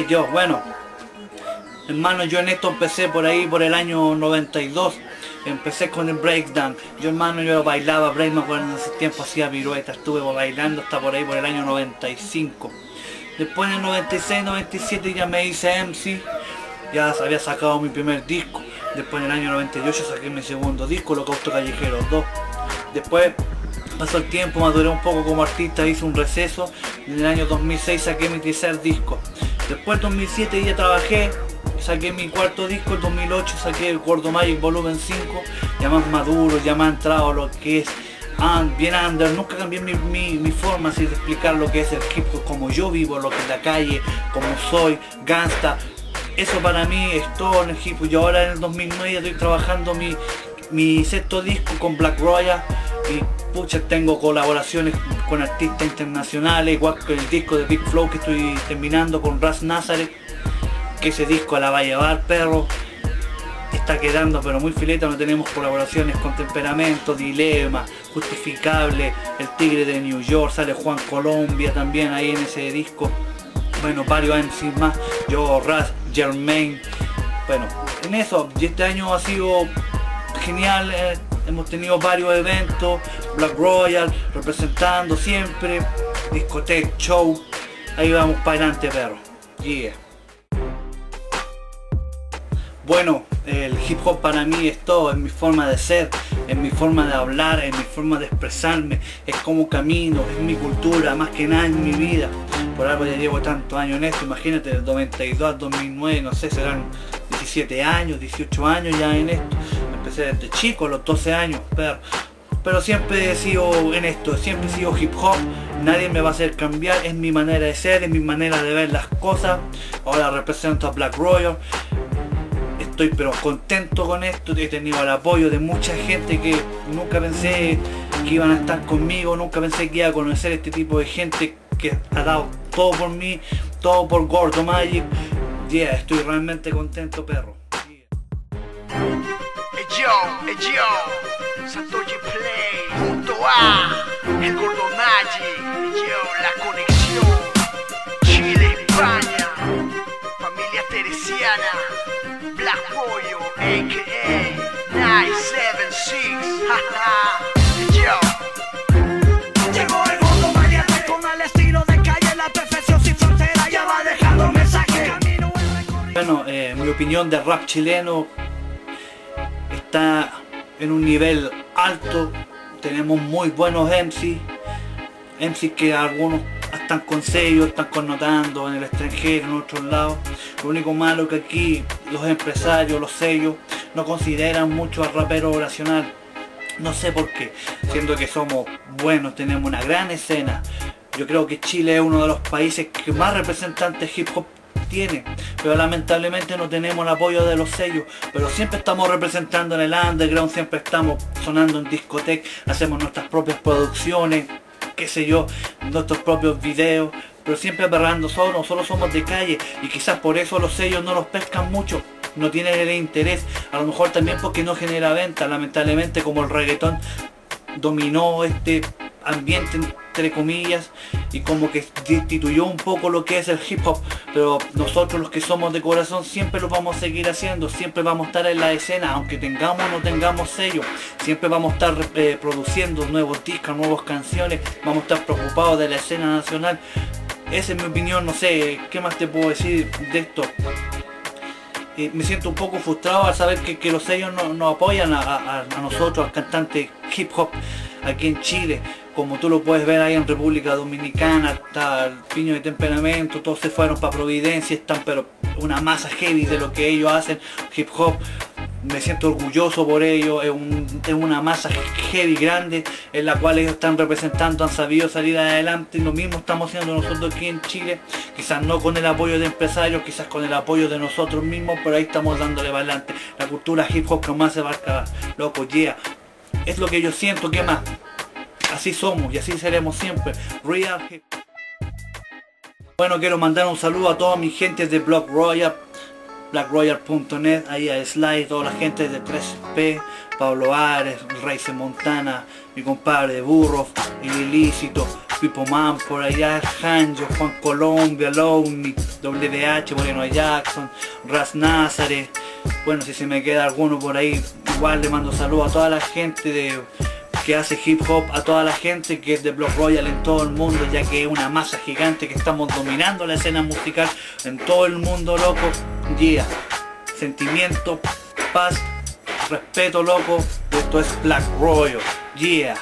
Yo, bueno, hermano, yo en esto empecé por ahí, por el año 92. Empecé con el breakdance. Yo, hermano, yo bailaba break, me acuerdo, en ese tiempo hacía piruetas, estuve bailando hasta por ahí, por el año 95. Después en el 96, 97 ya me hice MC. Ya había sacado mi primer disco. Después en el año 98 saqué mi segundo disco, Holocausto Callejero 2. Después pasó el tiempo, maduré un poco como artista, hice un receso. En el año 2006 saqué mi tercer disco. Después en 2007 ya trabajé, saqué mi cuarto disco. En 2008 saqué el Gordo Magic Volumen 5, ya más maduro, ya más entrado a lo que es bien under. Nunca cambié mi forma así de explicar lo que es el hip hop, como yo vivo, lo que es la calle, como soy, gangsta. Eso para mí es todo en el hip hop. Yo ahora en el 2009 estoy trabajando mi sexto disco con Black Royal y pucha, tengo colaboraciones con artistas internacionales, igual que el disco de Big Flow que estoy terminando con Ras Nazareth, que ese disco la va a llevar, perro. Está quedando pero muy fileta. No tenemos colaboraciones con Temperamento, Dilema, Justificable, El Tigre de New York, sale Juan Colombia también ahí en ese disco. Bueno, varios MCs más, yo, Ras, Jermaine. Bueno, en eso, y este año ha sido genial. Hemos tenido varios eventos, Black Royal representando siempre, discoteca, show. Ahí vamos para adelante, perro. Yeah. Bueno, el hip hop para mí es todo, es mi forma de ser, es mi forma de hablar, es mi forma de expresarme, es como camino, es mi cultura, más que nada en mi vida. Por algo ya llevo tantos años en esto, imagínate, del 92 al 2009, no sé, serán 17 años, 18 años ya en esto. Empecé desde chico, a los 12 años, pero siempre he sido en esto, siempre he sido hip hop. Nadie me va a hacer cambiar, es mi manera de ser, es mi manera de ver las cosas. Ahora represento a Black Royal. Estoy pero contento con esto, he tenido el apoyo de mucha gente que nunca pensé que iban a estar conmigo, nunca pensé que iba a conocer este tipo de gente que ha dado todo por mí, todo por Gordo Magic. Yeah, estoy realmente contento, perro. Hey yo, Satoshi Play, junto a el Gordo Magic, yo, la conexión, Chile, España, familia teresiana, Black Royal, a.k.a. 976, jaja, yo. Llegó el Gordo Magic con el estilo de calle, la perfección sin frontera, ya va dejando mensaje. Bueno, mi opinión de rap chileno está en un nivel alto. Tenemos muy buenos MCs que algunos están con sellos, están connotando en el extranjero, en otros lados. Lo único malo que aquí los empresarios, los sellos, no consideran mucho al rapero nacional. No sé por qué, siendo que somos buenos, tenemos una gran escena. Yo creo que Chile es uno de los países que más representantes hip hop tiene, pero lamentablemente no tenemos el apoyo de los sellos. Pero siempre estamos representando en el underground, siempre estamos sonando en discoteca, hacemos nuestras propias producciones, qué sé yo, nuestros propios videos, pero siempre agarrando solo somos de calle, y quizás por eso los sellos no los pescan mucho, no tienen el interés, a lo mejor también porque no genera venta. Lamentablemente, como el reggaetón dominó este ambiente entre comillas y como que destituyó un poco lo que es el hip hop, pero nosotros los que somos de corazón siempre lo vamos a seguir haciendo, siempre vamos a estar en la escena, aunque tengamos o no tengamos sello, siempre vamos a estar produciendo nuevos discos, nuevas canciones, vamos a estar preocupados de la escena nacional. Esa es mi opinión, no sé qué más te puedo decir de esto. Me siento un poco frustrado al saber que los sellos no apoyan a nosotros, al cantante hip hop aquí en Chile. Como tú lo puedes ver ahí en República Dominicana, está el Piño de Temperamento, todos se fueron para Providencia, están pero una masa heavy de lo que ellos hacen, hip hop. Me siento orgulloso por ello, es una masa heavy grande en la cual ellos están representando, han sabido salir adelante, y lo mismo estamos haciendo nosotros aquí en Chile, quizás no con el apoyo de empresarios, quizás con el apoyo de nosotros mismos, pero ahí estamos dándole para adelante. La cultura hip hop que más se va a acabar, loco, yeah, es lo que yo siento, ¿qué más? Así somos y así seremos siempre, real hip. Bueno, quiero mandar un saludo a toda mi gente de Black Royal, blackroyal.net, ahí a Sly, toda la gente de 3P, Pablo Ares, Raice Montana, mi compadre de Burro, El Ilícito, Pipo Man por allá, Hanjo, Juan Colombia, Lowny, WH, Moreno Jackson, Ras Nazareth. Bueno, si se me queda alguno por ahí, igual le mando saludos a toda la gente que hace hip hop, a toda la gente que es de Block Royal en todo el mundo, ya que es una masa gigante que estamos dominando la escena musical en todo el mundo, loco. Yeah. Sentimiento, paz, respeto, loco. Esto es Black Royal. Yeah.